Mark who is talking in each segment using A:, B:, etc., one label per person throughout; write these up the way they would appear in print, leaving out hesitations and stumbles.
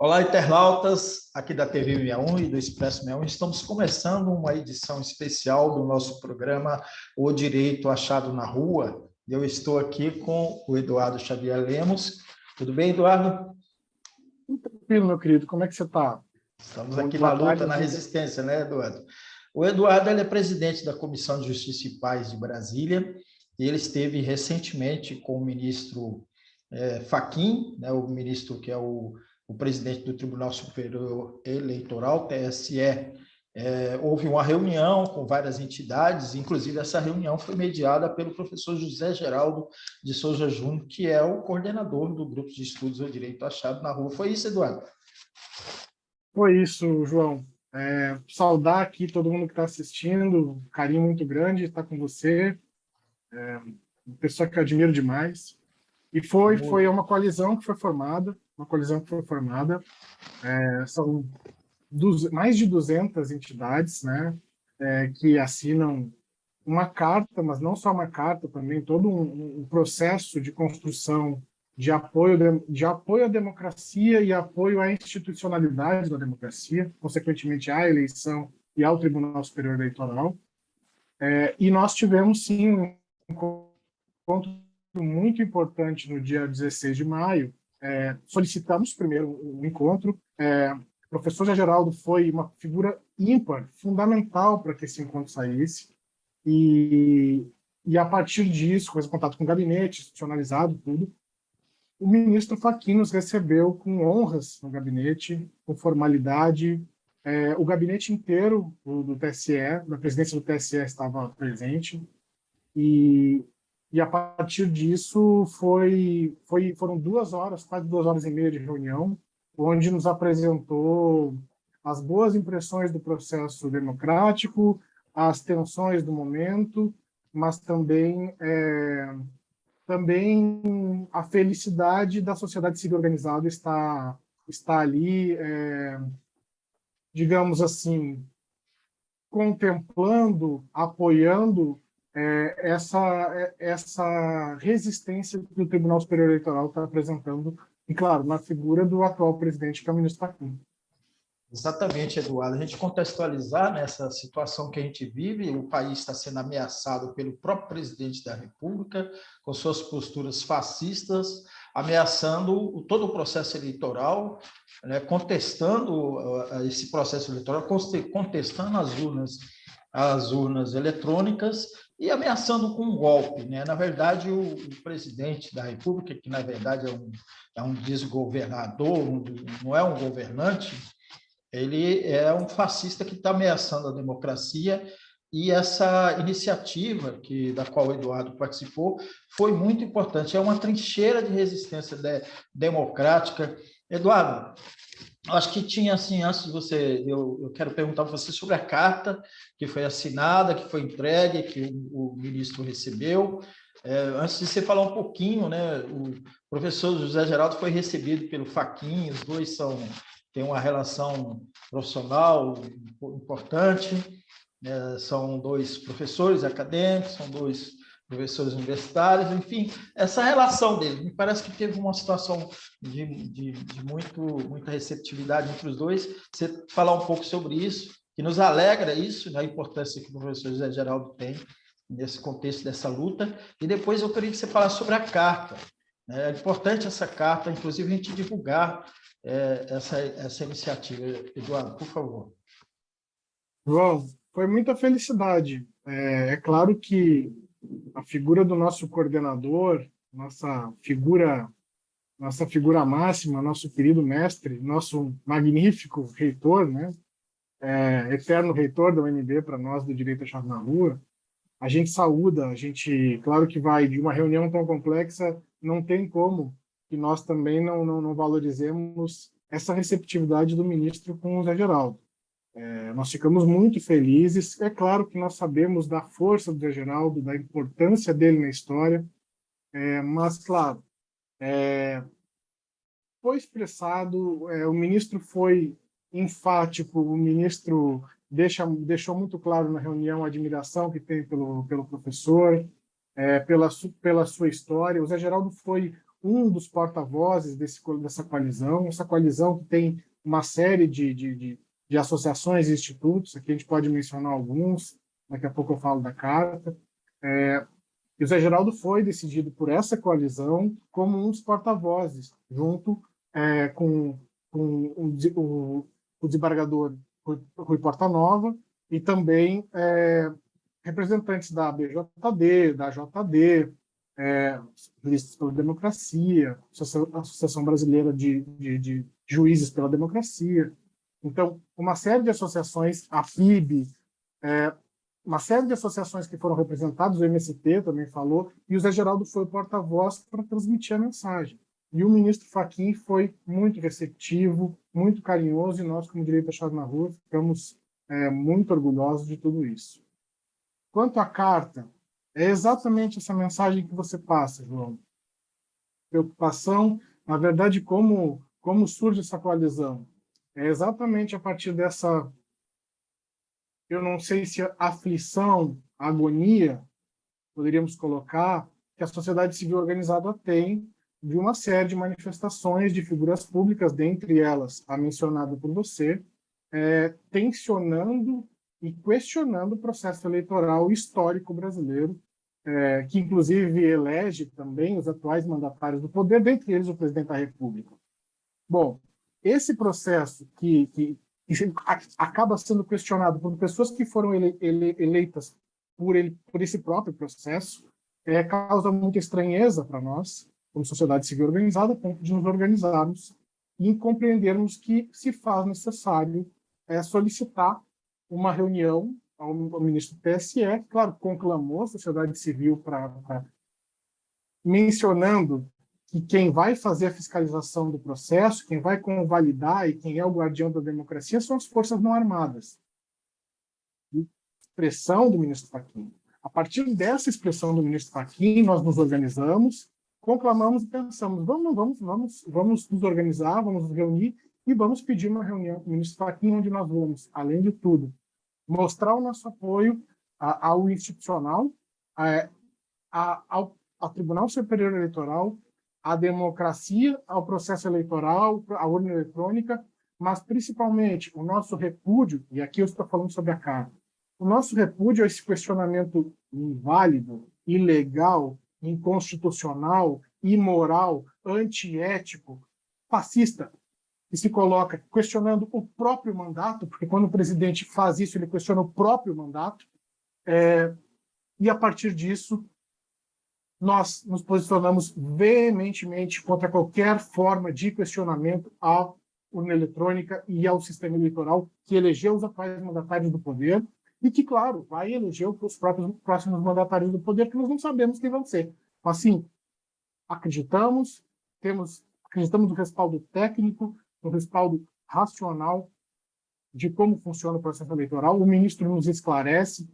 A: Olá, internautas, aqui da TV 61 e do Expresso 61. Estamos começando uma edição especial do nosso programa O Direito Achado na Rua. Eu estou aqui com o Eduardo Xavier Lemos. Tudo bem, Eduardo?
B: Muito tranquilo, meu querido. Como é que você está?
A: Estamos aqui na luta, na resistência, né, Eduardo? O Eduardo ele é presidente da Comissão de Justiça e Paz de Brasília e ele esteve recentemente com o ministro Fachin, né, o ministro que é o presidente do Tribunal Superior Eleitoral, TSE. Houve uma reunião com várias entidades, inclusive essa reunião foi mediada pelo professor José Geraldo de Souza Júnior, que é o coordenador do Grupo de Estudos do Direito Achado na Rua. Foi isso, Eduardo?
B: Foi isso, João. Saudar aqui todo mundo que está assistindo, um carinho muito grande estar com você, uma pessoa que eu admiro demais. E foi uma coalizão que foi formada, são mais de 200 entidades, né, que assinam uma carta, mas não só uma carta, também todo um processo de construção de apoio à democracia e apoio à institucionalidade da democracia, consequentemente à eleição e ao Tribunal Superior Eleitoral. E nós tivemos, sim, um encontro muito importante no dia 16 de maio. Solicitamos primeiro um encontro. O professor Zé Geraldo foi uma figura ímpar, fundamental para que esse encontro saísse. E a partir disso, com contato com o gabinete, institucionalizado, tudo, o ministro Fachin nos recebeu com honras no gabinete, com formalidade. O gabinete inteiro do TSE, da presidência do TSE, estava presente. E a partir disso foram 2 horas, quase 2 horas e meia de reunião, onde nos apresentou as boas impressões do processo democrático, as tensões do momento, mas também a felicidade da sociedade civil organizada está ali, digamos assim, contemplando, apoiando essa resistência que o Tribunal Superior Eleitoral está apresentando, e, claro, na figura do atual presidente, que é o ministro Fachin.
A: Exatamente, Eduardo. A gente contextualizar nessa situação que a gente vive, o país está sendo ameaçado pelo próprio presidente da República, com suas posturas fascistas, ameaçando todo o processo eleitoral, né, contestando esse processo eleitoral, contestando as urnas eletrônicas e ameaçando com um golpe, né? Na verdade, o presidente da República, que na verdade é um desgovernador, não é um governante, ele é um fascista que está ameaçando a democracia, e essa iniciativa da qual o Eduardo participou foi muito importante. É uma trincheira de resistência democrática. Eduardo, acho que tinha, assim, antes de você, eu quero perguntar para você sobre a carta que foi assinada, que foi entregue, que o ministro recebeu. Antes de você falar um pouquinho, né, o professor José Geraldo foi recebido pelo Fachin, os dois têm uma relação profissional importante, né, são 2 professores acadêmicos, são 2 professores universitários, enfim, essa relação deles. Me parece que teve uma situação de muita receptividade entre os dois. Você falar um pouco sobre isso, que nos alegra isso, né, a importância que o professor José Geraldo tem nesse contexto dessa luta, e depois eu queria que você falasse sobre a carta. É importante essa carta, inclusive a gente divulgar essa iniciativa. Eduardo, por favor.
B: João, foi muita felicidade. É claro que a figura do nosso coordenador, nossa figura máxima, nosso querido mestre, nosso magnífico reitor, né? Eterno reitor da UNB para nós do Direito Achado na Rua, a gente saúda, claro que vai de uma reunião tão complexa, não tem como que nós também não valorizemos essa receptividade do ministro com o Zé Geraldo. Nós ficamos muito felizes. É claro que nós sabemos da força do Zé Geraldo, da importância dele na história, mas, claro, foi expressado, o ministro foi enfático, o ministro deixou muito claro na reunião a admiração que tem pelo professor, pela sua história. O Zé Geraldo foi um dos porta-vozes dessa coalizão, essa coalizão que tem uma série de associações e institutos, aqui a gente pode mencionar alguns, daqui a pouco eu falo da carta. E o Zé Geraldo foi decidido por essa coalizão como um dos porta-vozes, junto com o desembargador Rui Portanova e também representantes da BJD, da JD, Juristas pela Democracia, Associação Brasileira de Juízes pela Democracia. Então, uma série de associações, a FIB, uma série de associações que foram representadas, o MST também falou, e o Zé Geraldo foi o porta-voz para transmitir a mensagem. E o ministro Fachin foi muito receptivo, muito carinhoso, e nós, como Direito Achado na Rua, ficamos muito orgulhosos de tudo isso. Quanto à carta, é exatamente essa mensagem que você passa, João. Preocupação, na verdade, como surge essa coalizão? É exatamente a partir dessa, eu não sei se aflição, agonia, poderíamos colocar, que a sociedade civil organizada tem de uma série de manifestações de figuras públicas, dentre elas a mencionada por você, tensionando e questionando o processo eleitoral histórico brasileiro, que inclusive elege também os atuais mandatários do poder, dentre eles o presidente da República. Bom, esse processo que acaba sendo questionado por pessoas que foram eleitas por esse próprio processo, causa muita estranheza para nós, como sociedade civil organizada, a ponto de nos organizarmos e compreendermos que se faz necessário solicitar uma reunião ao ministro do TSE, que, claro, conclamou a sociedade civil mencionando que quem vai fazer a fiscalização do processo, quem vai convalidar e quem é o guardião da democracia são as forças não armadas. Expressão do ministro Fachin. A partir dessa expressão do ministro Fachin, nós nos organizamos, conclamamos e pensamos, vamos nos organizar, vamos nos reunir e vamos pedir uma reunião com o ministro Fachin, onde nós vamos, além de tudo, mostrar o nosso apoio ao institucional, ao Tribunal Superior Eleitoral, à democracia, ao processo eleitoral, à urna eletrônica, mas principalmente o nosso repúdio, e aqui eu estou falando sobre a carta, o nosso repúdio a esse questionamento inválido, ilegal, inconstitucional, imoral, antiético, fascista, que se coloca questionando o próprio mandato, porque quando o presidente faz isso, ele questiona o próprio mandato, e a partir disso, nós nos posicionamos veementemente contra qualquer forma de questionamento à urna eletrônica e ao sistema eleitoral que elegeu os atuais mandatários do poder e que, claro, vai eleger os próximos mandatários do poder, que nós não sabemos quem vão ser. Assim, acreditamos no respaldo técnico, no respaldo racional de como funciona o processo eleitoral. O ministro nos esclarece,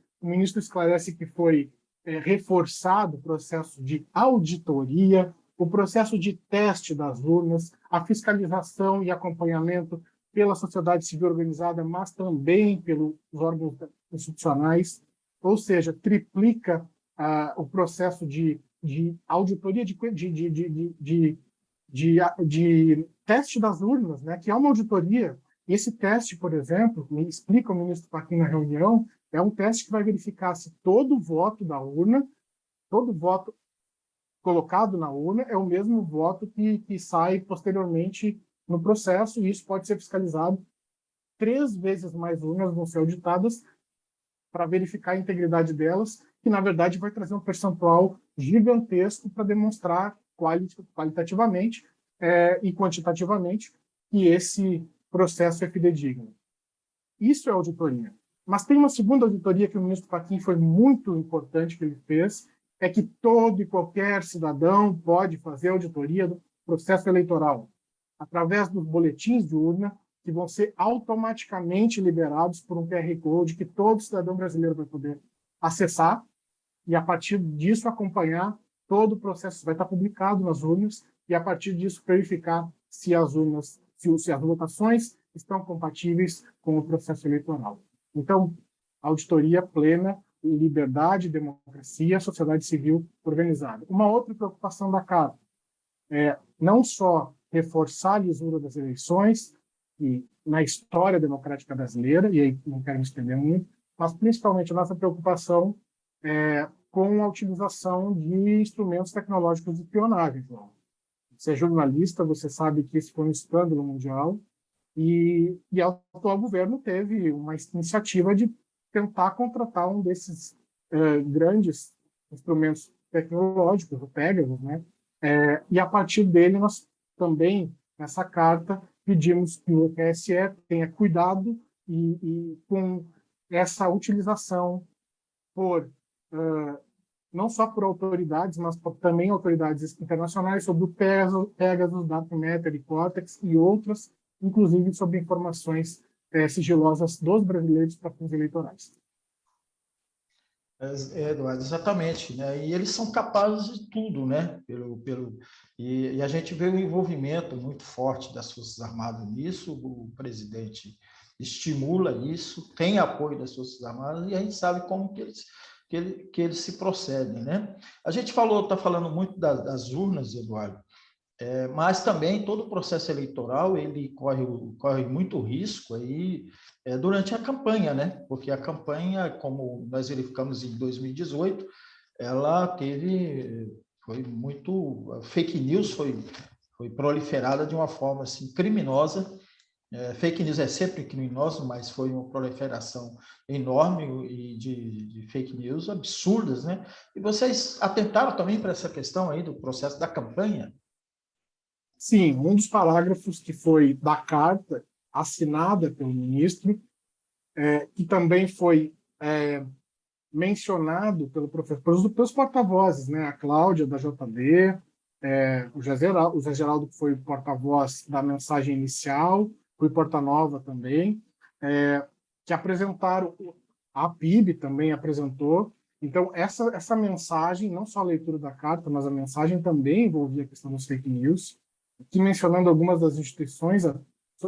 B: que foi reforçado o processo de auditoria, o processo de teste das urnas, a fiscalização e acompanhamento pela sociedade civil organizada, mas também pelos órgãos institucionais, ou seja, triplica o processo de auditoria, de teste das urnas, né, que é uma auditoria. Esse teste, por exemplo, me explica o ministro Fachin na reunião, é um teste que vai verificar se todo voto da urna, todo voto colocado na urna é o mesmo voto que sai posteriormente no processo, e isso pode ser fiscalizado. 3 vezes mais urnas vão ser auditadas para verificar a integridade delas, que, na verdade, vai trazer um percentual gigantesco para demonstrar qualitativamente e quantitativamente que esse processo é fidedigno. Isso é auditoria. Mas tem uma segunda auditoria que o ministro Fachin foi muito importante que ele fez, é que todo e qualquer cidadão pode fazer auditoria do processo eleitoral através dos boletins de urna, que vão ser automaticamente liberados por um QR Code que todo cidadão brasileiro vai poder acessar e, a partir disso, acompanhar todo o processo. Vai estar publicado nas urnas e, a partir disso, verificar se as votações estão compatíveis com o processo eleitoral. Então, auditoria plena, liberdade, democracia, sociedade civil organizada. Uma outra preocupação da carta não só reforçar a lisura das eleições e na história democrática brasileira, e aí não quero me estender muito, mas principalmente a nossa preocupação com a utilização de instrumentos tecnológicos de espionagem, João. Você é jornalista, você sabe que esse foi um escândalo mundial, e o atual governo teve uma iniciativa de tentar contratar um desses grandes instrumentos tecnológicos, o Pegasus, né? E a partir dele, nós também, nessa carta, pedimos que o TSE tenha cuidado com essa utilização por não só por autoridades, mas também autoridades internacionais sobre o Pegasus, Dark Matter e Cortex e outras, inclusive sobre informações sigilosas dos brasileiros para fins eleitorais.
A: Eduardo, exatamente, né? E eles são capazes de tudo, né? E a gente vê um envolvimento muito forte das Forças Armadas nisso, o presidente estimula isso, tem apoio das Forças Armadas, e a gente sabe como que eles se procedem, né? A gente está falando muito das urnas, Eduardo, mas também todo o processo eleitoral ele corre muito risco aí durante a campanha, né? Porque a campanha, como nós verificamos em 2018, ela foi muito fake news, foi proliferada de uma forma assim criminosa. Fake news é sempre criminoso, mas foi uma proliferação enorme de fake news absurdas, né? E vocês atentaram também para essa questão aí do processo da campanha?
B: Sim, um dos parágrafos que foi da carta assinada pelo ministro, que também foi mencionado pelos porta-vozes, né? A Cláudia, da JD, o Zé Geraldo, que foi o porta-voz da mensagem inicial, foi porta-nova também, que apresentaram, a PIB também apresentou. Então, essa mensagem, não só a leitura da carta, mas a mensagem também envolvia a questão dos fake news, aqui mencionando algumas das instituições,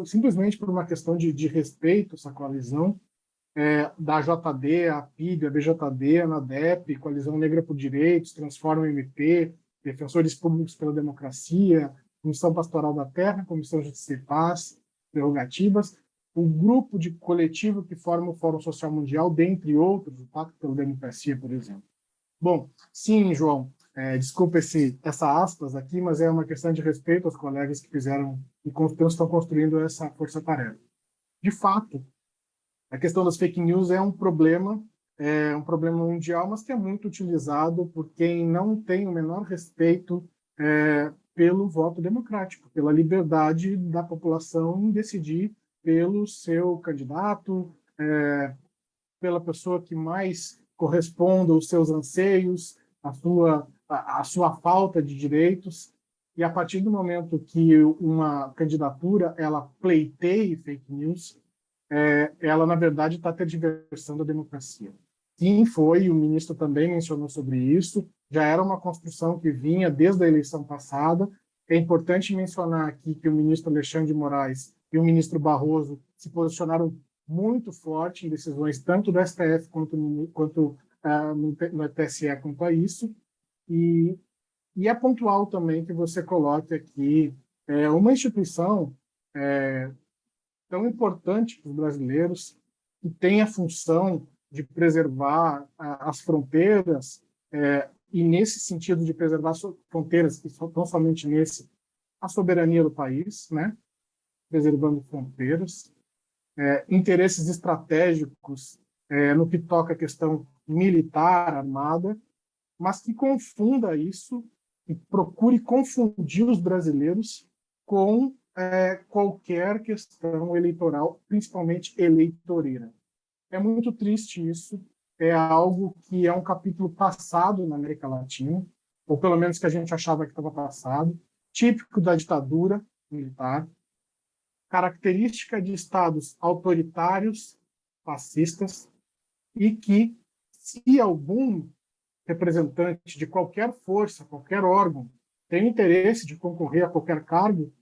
B: simplesmente por uma questão de respeito, essa coalizão, da JD, a PIB, a BJD, a ANADEP, Coalizão Negra por Direitos, Transforma MP, Defensores Públicos pela Democracia, Comissão Pastoral da Terra, Comissão Justiça e Paz, Prerrogativas, o grupo de coletivo que forma o Fórum Social Mundial, dentre outros, o Pacto pela Democracia, por exemplo. Bom, sim, João, desculpa essa aspas aqui, mas é uma questão de respeito aos colegas que fizeram e estão construindo essa força-tarefa. De fato, a questão das fake news é um problema mundial, mas que é muito utilizado por quem não tem o menor respeito pelo voto democrático, pela liberdade da população em decidir pelo seu candidato, pela pessoa que mais corresponda aos seus anseios, a sua falta de direitos. E a partir do momento que uma candidatura ela pleiteie fake news, ela, na verdade, está tergiversando a democracia. Sim, o ministro também mencionou sobre isso, já era uma construção que vinha desde a eleição passada. É importante mencionar aqui que o ministro Alexandre de Moraes e o ministro Barroso se posicionaram muito forte em decisões tanto do STF quanto no TSE quanto a isso. E é pontual também que você coloque aqui uma instituição tão importante para os brasileiros, que tem a função de preservar as fronteiras, e nesse sentido de preservar as fronteiras, e não somente nesse, a soberania do país, né? Preservando fronteiras, interesses estratégicos no que toca a questão militar, armada, mas que confunda isso e procure confundir os brasileiros com qualquer questão eleitoral, principalmente eleitoreira. É muito triste isso, é algo que é um capítulo passado na América Latina, ou pelo menos que a gente achava que estava passado, típico da ditadura militar, característica de estados autoritários, fascistas, e que, se algum representante de qualquer força, qualquer órgão, tem interesse de concorrer a qualquer cargo,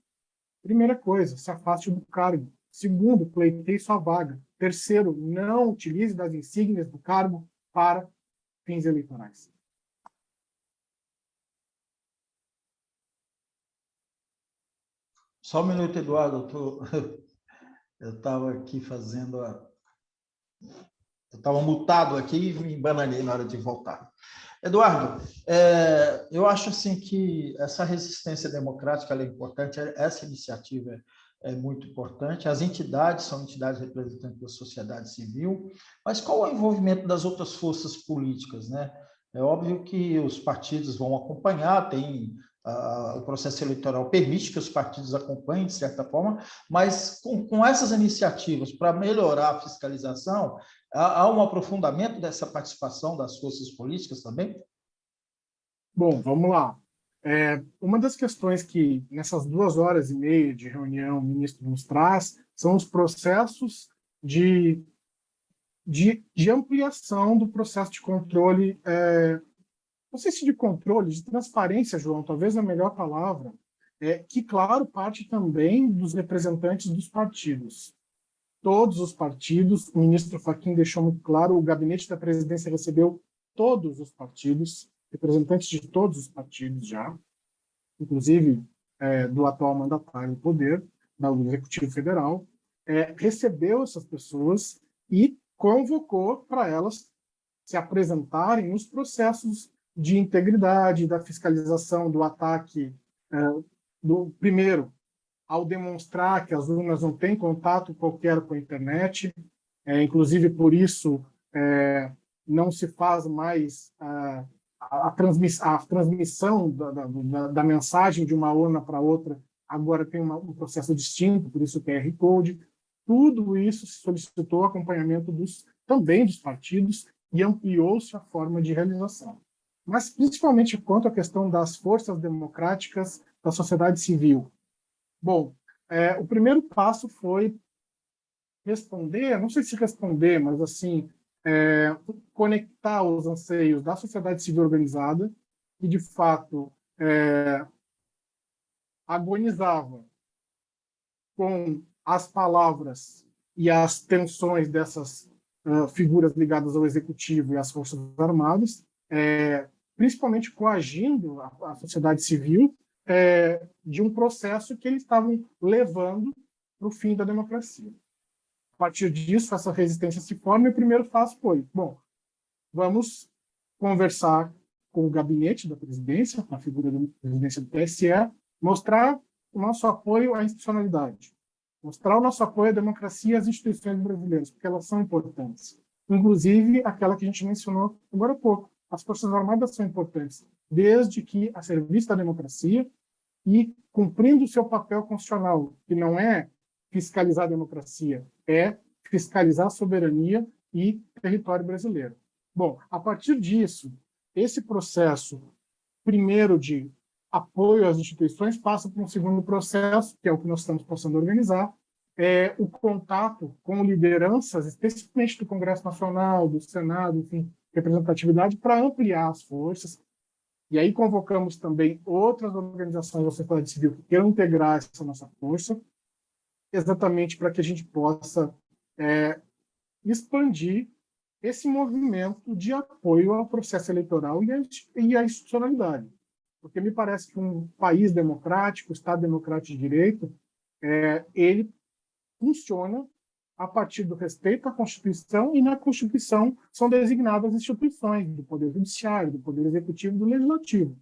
B: primeira coisa, se afaste do cargo. Segundo, pleiteie sua vaga. Terceiro, não utilize das insígnias do cargo para fins eleitorais.
A: Só um minuto, Eduardo. Eu estava aqui fazendo a... Eu estava mutado aqui e me embananei na hora de voltar. Eduardo, eu acho assim que essa resistência democrática é importante, essa iniciativa é muito importante. As entidades são entidades representantes da sociedade civil, mas qual é o envolvimento das outras forças políticas, né? É óbvio que os partidos vão acompanhar, o processo eleitoral permite que os partidos acompanhem, de certa forma, mas com essas iniciativas para melhorar a fiscalização, há um aprofundamento dessa participação das forças políticas também?
B: Bom, vamos lá. Uma das questões que, nessas 2 horas e meia de reunião, o ministro nos traz são os processos de ampliação do processo de controle, não sei se de controle, de transparência, João, talvez a melhor palavra, que, claro, parte também dos representantes dos partidos. Todos os partidos, o ministro Fachin deixou muito claro, o gabinete da presidência recebeu todos os partidos, representantes de todos os partidos já, inclusive do atual mandatário do poder, do Executivo Federal, recebeu essas pessoas e convocou para elas se apresentarem nos processos de integridade, da fiscalização, do ataque, primeiro, ao demonstrar que as urnas não têm contato qualquer com a internet, inclusive por isso não se faz mais a transmissão da mensagem de uma urna para outra, agora tem um processo distinto, por isso o QR Code. Tudo isso se solicitou acompanhamento também dos partidos e ampliou-se a forma de realização. Mas, principalmente, quanto à questão das forças democráticas da sociedade civil. Bom, o primeiro passo foi responder, não sei se responder, mas assim, conectar os anseios da sociedade civil organizada, que de fato agonizava com as palavras e as tensões dessas figuras ligadas ao executivo e às forças armadas, principalmente coagindo a sociedade civil de um processo que eles estavam levando para o fim da democracia. A partir disso, essa resistência se forma e o primeiro passo foi, bom, vamos conversar com o gabinete da presidência, a figura da presidência do TSE, mostrar o nosso apoio à institucionalidade, mostrar o nosso apoio à democracia e às instituições brasileiras, porque elas são importantes. Inclusive, aquela que a gente mencionou agora há pouco, as Forças Armadas são importantes, desde que a serviço da democracia e cumprindo o seu papel constitucional, que não é fiscalizar a democracia, é fiscalizar a soberania e território brasileiro. Bom, a partir disso, esse processo, primeiro de apoio às instituições, passa por um segundo processo, que é o que nós estamos passando a organizar, o contato com lideranças, especificamente do Congresso Nacional, do Senado, enfim, representatividade, para ampliar as forças. E aí convocamos também outras organizações da sociedade civil que queiram integrar essa nossa força, exatamente para que a gente possa expandir esse movimento de apoio ao processo eleitoral e à institucionalidade. Porque me parece que um país democrático, Estado democrático de direito, ele funciona a partir do respeito à Constituição, e na Constituição são designadas as instituições do Poder Judiciário, do Poder Executivo e do Legislativo.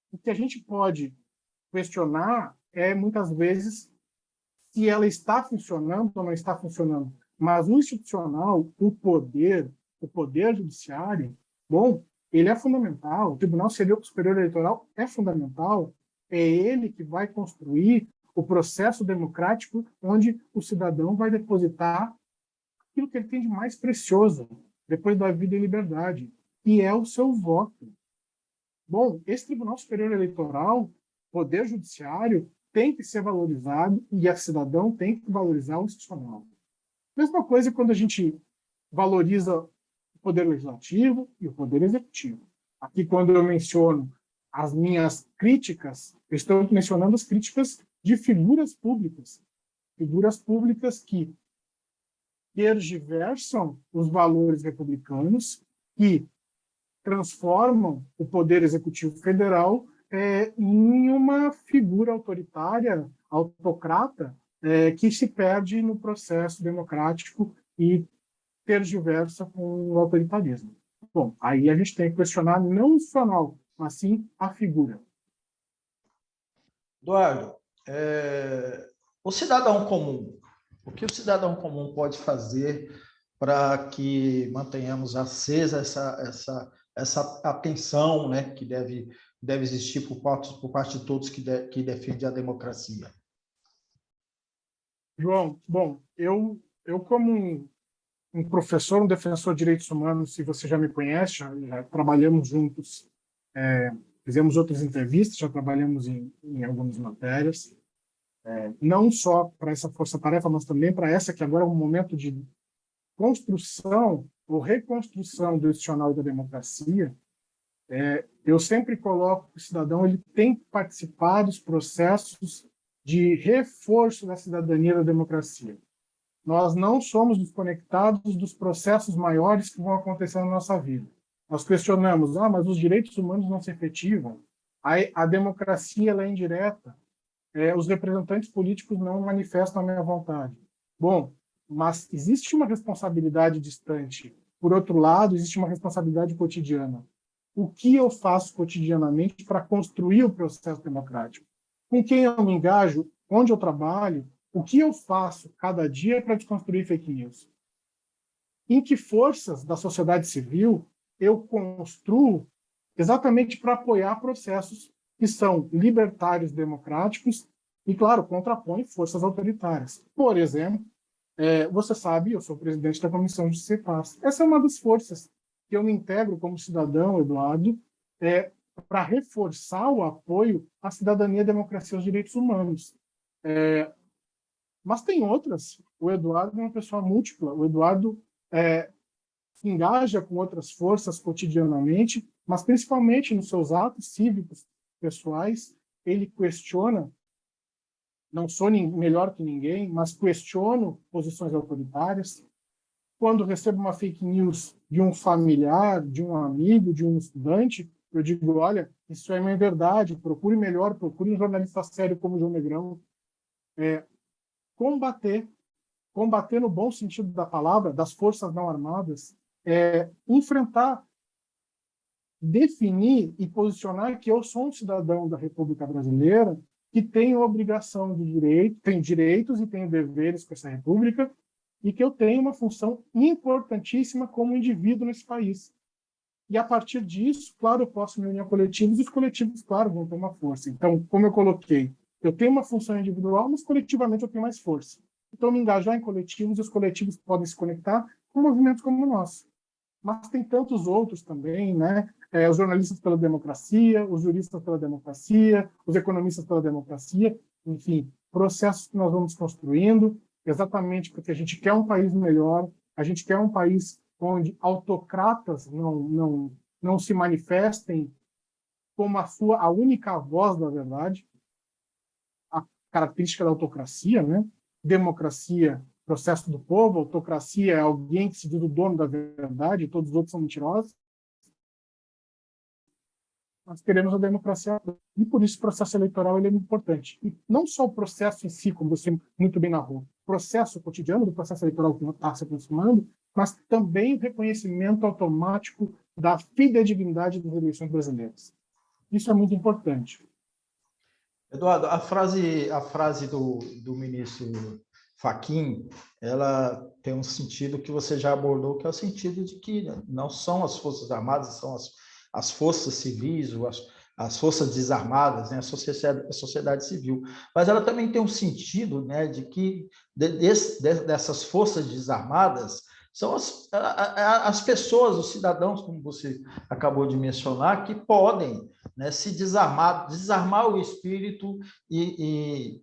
B: O que a gente pode questionar muitas vezes, se ela está funcionando ou não está funcionando. Mas o institucional, o poder judiciário, bom, ele é fundamental. O Tribunal Superior Eleitoral é fundamental. É ele que vai construir o processo democrático onde o cidadão vai depositar aquilo que ele tem de mais precioso depois da vida e liberdade, que é o seu voto. Bom, esse Tribunal Superior Eleitoral, Poder Judiciário, tem que ser valorizado e a cidadão tem que valorizar o institucional. Mesma coisa quando a gente valoriza o Poder Legislativo e o Poder Executivo. Aqui, quando eu menciono as minhas críticas, eu estou mencionando as críticas de figuras públicas que tergiversam os valores republicanos, que transformam o Poder Executivo Federal em uma figura autoritária, autocrata, que se perde no processo democrático e tergiversa com o autoritarismo. Bom, aí a gente tem que questionar não o institucional, mas sim a figura.
A: Eduardo, o cidadão comum, o que o cidadão comum pode fazer para que mantenhamos acesa essa atenção, né, que deve existir por parte de todos que defendem a democracia?
B: João, bom, eu como um professor, um defensor de direitos humanos, se você já me conhece, já trabalhamos juntos, fizemos outras entrevistas, já trabalhamos em algumas matérias, não só para essa força-tarefa, mas também para essa que agora é um momento de construção ou reconstrução do institucional da democracia. Eu sempre coloco que o cidadão ele tem que participar dos processos de reforço da cidadania da democracia. Nós não somos desconectados dos processos maiores que vão acontecer na nossa vida. Nós questionamos, mas os direitos humanos não se efetivam, a democracia ela é indireta, os representantes políticos não manifestam a minha vontade. Bom, mas existe uma responsabilidade distante. Por outro lado, existe uma responsabilidade cotidiana. O que eu faço cotidianamente para construir o processo democrático? Com quem eu me engajo? Onde eu trabalho? O que eu faço cada dia para desconstruir fake news? Em que forças da sociedade civil eu construo exatamente para apoiar processos que são libertários, democráticos e, claro, contrapõem forças autoritárias. Por exemplo, você sabe, eu sou presidente da Comissão de Justiça e Paz. Essa é uma das forças que eu me integro como cidadão, Eduardo, para reforçar o apoio à cidadania, à democracia e aos direitos humanos. Mas tem outras. O Eduardo é uma pessoa múltipla. O Eduardo se engaja com outras forças cotidianamente, mas principalmente nos seus atos cívicos pessoais, ele questiona, não sou melhor que ninguém, mas questiono posições autoritárias. Quando recebo uma fake news de um familiar, de um amigo, de um estudante, eu digo, olha, isso é uma verdade, procure melhor, procure um jornalista sério como o João Negrão. Combater no bom sentido da palavra, das forças não armadas, enfrentar, definir e posicionar que eu sou um cidadão da República Brasileira que tem obrigação de direito, tem direitos e tem deveres com essa República e que eu tenho uma função importantíssima como indivíduo nesse país. E a partir disso, claro, eu posso me unir a coletivos e os coletivos, claro, vão ter uma força. Então, como eu coloquei, eu tenho uma função individual, mas coletivamente eu tenho mais força. Então, me engajar em coletivos e os coletivos podem se conectar com movimentos como o nosso. Mas tem tantos outros também, né? Os jornalistas pela democracia, os juristas pela democracia, os economistas pela democracia, enfim, processos que nós vamos construindo, exatamente porque a gente quer um país melhor, a gente quer um país onde autocratas não se manifestem como a única voz da verdade, a característica da autocracia, né? Democracia, processo do povo, autocracia é alguém que se diz o dono da verdade, e todos os outros são mentirosos. Nós queremos a democracia, e por isso o processo eleitoral ele é importante. E não só o processo em si, como você muito bem narrou, o processo cotidiano do processo eleitoral que está se aproximando, mas também o reconhecimento automático da fidedignidade das eleições brasileiras. Isso é muito importante.
A: Eduardo, a frase do ministro Fachin, ela tem um sentido que você já abordou, que é o sentido de que não são as Forças Armadas, são as forças civis, ou as forças desarmadas, né, a sociedade civil. Mas ela também tem um sentido, né, de que dessas forças desarmadas são as pessoas, os cidadãos, como você acabou de mencionar, que podem, né, se desarmar o espírito e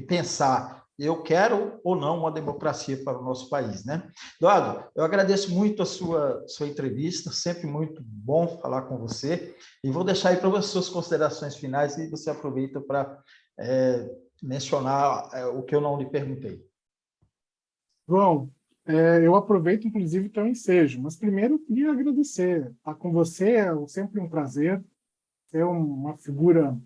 A: pensar, eu quero ou não uma democracia para o nosso país, né? Eduardo, eu agradeço muito a sua entrevista, sempre muito bom falar com você, e vou deixar aí para as suas considerações finais e você aproveita para mencionar o que eu não lhe perguntei.
B: João, eu aproveito, inclusive, o teu ensejo, mas primeiro eu queria agradecer. Estar com você é sempre um prazer. é uma figura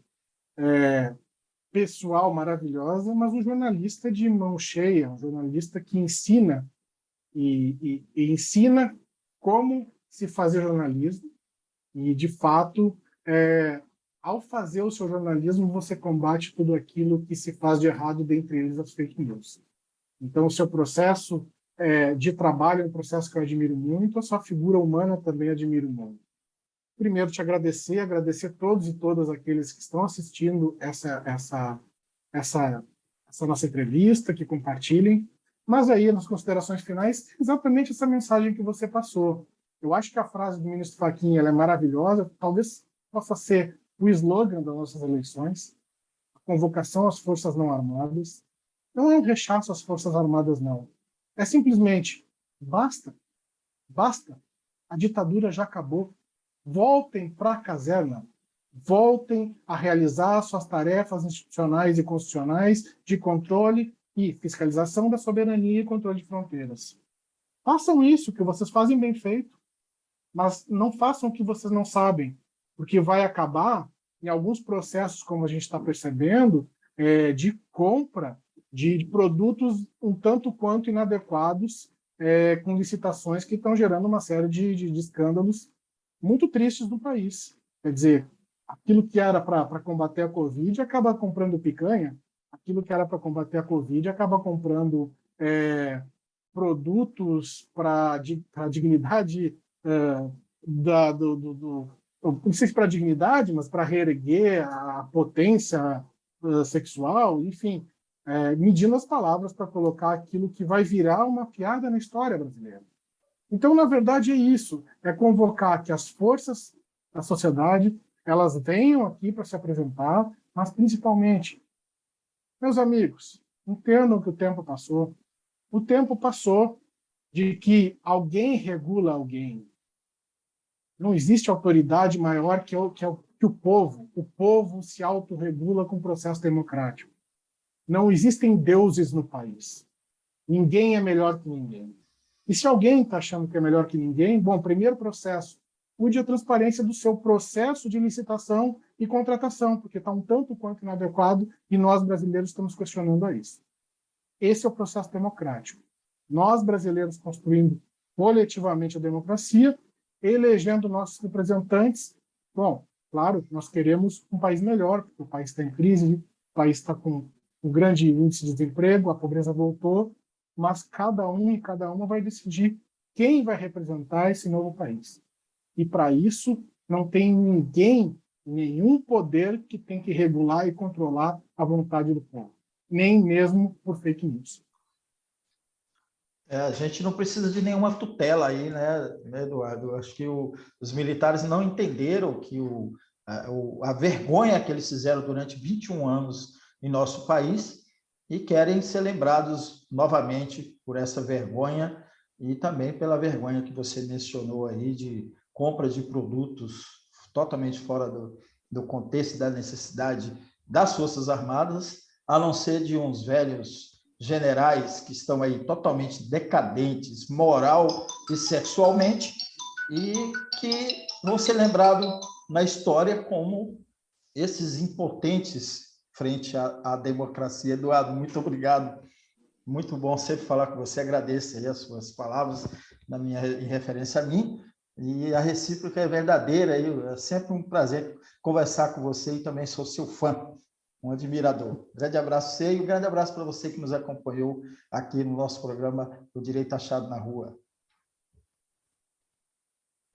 B: pessoal maravilhosa, mas um jornalista de mão cheia, um jornalista que ensina e ensina como se fazer jornalismo e, de fato, ao fazer o seu jornalismo, você combate tudo aquilo que se faz de errado, dentre eles as fake news. Então, o seu processo de trabalho é um processo que eu admiro muito, a sua figura humana também admiro muito. Primeiro, te agradecer todos e todas aqueles que estão assistindo essa nossa entrevista, que compartilhem, mas aí, nas considerações finais, exatamente essa mensagem que você passou. Eu acho que a frase do ministro Fachin ela é maravilhosa, talvez possa ser o slogan das nossas eleições, a convocação às forças não armadas. Não é um rechaço às forças armadas, não. É simplesmente, basta, a ditadura já acabou. Voltem para a caserna, voltem a realizar suas tarefas institucionais e constitucionais de controle e fiscalização da soberania e controle de fronteiras. Façam isso, que vocês fazem bem feito, mas não façam o que vocês não sabem, porque vai acabar, em alguns processos, como a gente está percebendo, de compra de produtos um tanto quanto inadequados, com licitações que estão gerando uma série de escândalos muito tristes no país. Quer dizer, aquilo que era para combater a Covid acaba comprando picanha, aquilo que era para combater a Covid acaba comprando produtos para a dignidade não sei se para a dignidade, mas para reerguer a potência sexual, enfim, medindo as palavras para colocar aquilo que vai virar uma piada na história brasileira. Então, na verdade, é isso, é convocar que as forças da sociedade elas venham aqui para se apresentar, mas principalmente, meus amigos, entendam que o tempo passou. O tempo passou de que alguém regula alguém. Não existe autoridade maior que o povo. O povo se autorregula com o processo democrático. Não existem deuses no país. Ninguém é melhor que ninguém. E se alguém está achando que é melhor que ninguém, bom, primeiro processo, cuide a transparência do seu processo de licitação e contratação, porque está um tanto quanto inadequado e nós, brasileiros, estamos questionando a isso. Esse é o processo democrático. Nós, brasileiros, construindo coletivamente a democracia, elegendo nossos representantes. Bom, claro, nós queremos um país melhor, porque o país está em crise, o país está com um grande índice de desemprego, a pobreza voltou, mas cada um e cada uma vai decidir quem vai representar esse novo país. E, para isso, não tem ninguém, nenhum poder que tem que regular e controlar a vontade do povo, nem mesmo por fake news.
A: A gente não precisa de nenhuma tutela aí, né, Eduardo? Acho que os militares não entenderam que a vergonha que eles fizeram durante 21 anos em nosso país e querem ser lembrados novamente por essa vergonha e também pela vergonha que você mencionou aí de compra de produtos totalmente fora do contexto da necessidade das Forças Armadas, a não ser de uns velhos generais que estão aí totalmente decadentes, moral e sexualmente, e que vão ser lembrados na história como esses impotentes frente à democracia. Eduardo, muito obrigado. Muito bom sempre falar com você. Agradeço aí as suas palavras em referência a mim. E a recíproca é verdadeira. É sempre um prazer conversar com você e também sou seu fã, um admirador. Grande abraço a você e um grande abraço para você que nos acompanhou aqui no nosso programa O Direito Achado na Rua.